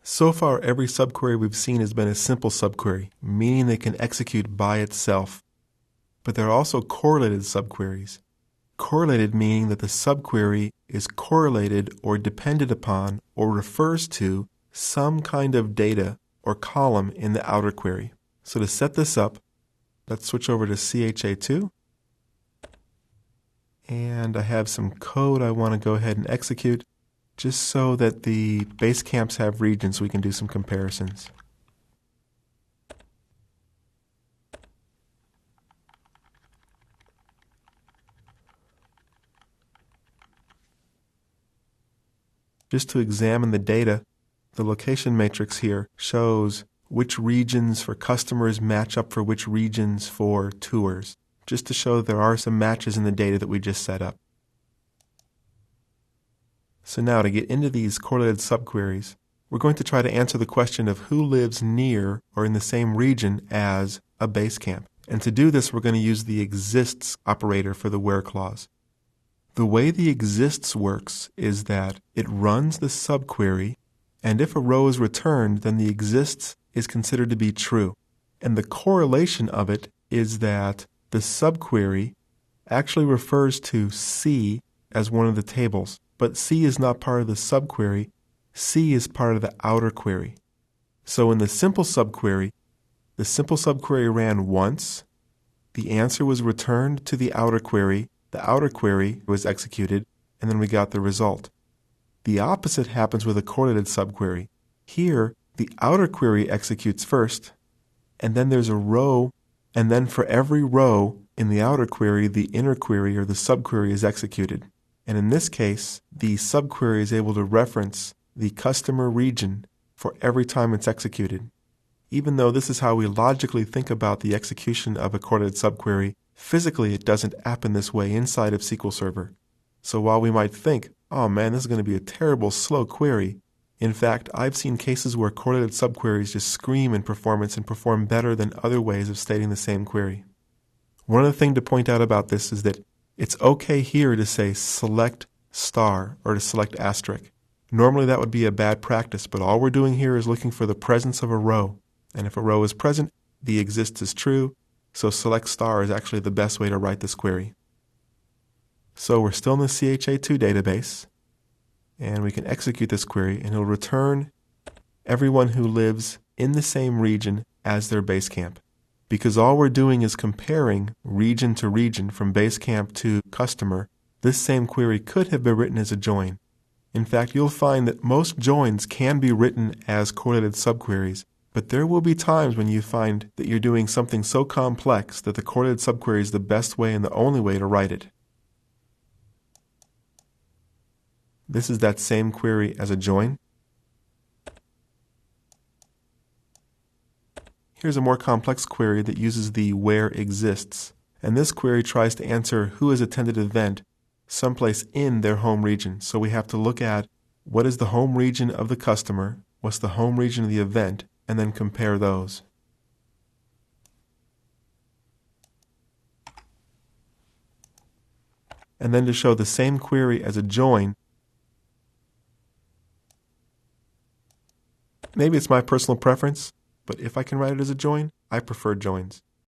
So far, every subquery we've seen has been a simple subquery, meaning they can execute by itself. But there are also correlated subqueries. Correlated meaning that the subquery is correlated or dependent upon or refers to some kind of data or column in the outer query. So to set this up, let's switch over to CHA2. And I have some code I want to go ahead and execute just so that the base camps have regions so we can do some comparisons. Just to examine the data, the location matrix here shows which regions for customers match up for which regions for tours, just to show that there are some matches in the data that we just set up. So now to get into these correlated subqueries, we're going to try to answer the question of who lives near or in the same region as a base camp. And to do this, we're going to use the exists operator for the where clause. The way the exists works is that it runs the subquery, and if a row is returned, then the exists is considered to be true. And the correlation of it is that the subquery actually refers to C as one of the tables, but C is not part of the subquery. C is part of the outer query. So in the simple subquery ran once, the answer was returned to the outer query was executed, and then we got the result. The opposite happens with a correlated subquery. Here, the outer query executes first, and then there's a row, and then for every row in the outer query, the inner query or the subquery is executed. And in this case, the subquery is able to reference the customer region for every time it's executed. Even though this is how we logically think about the execution of a correlated subquery, physically it doesn't happen this way inside of SQL Server. So while we might think, oh man, this is going to be a terrible slow query, in fact, I've seen cases where correlated subqueries just scream in performance and perform better than other ways of stating the same query. One other thing to point out about this is that it's okay here to say select star or to select asterisk. Normally that would be a bad practice, but all we're doing here is looking for the presence of a row. And if a row is present, the exists is true, so select star is actually the best way to write this query. So we're still in the CHA2 database, and we can execute this query, and it'll return everyone who lives in the same region as their base camp. Because all we're doing is comparing region to region from base camp to customer, this same query could have been written as a join. In fact, you'll find that most joins can be written as correlated subqueries, but there will be times when you find that you're doing something so complex that the correlated subquery is the best way and the only way to write it. This is that same query as a join. Here's a more complex query that uses the where exists, and this query tries to answer who has attended an event someplace in their home region. So we have to look at what is the home region of the customer, what's the home region of the event, and then compare those. And then to show the same query as a join, maybe it's my personal preference, but if I can write it as a join, I prefer joins.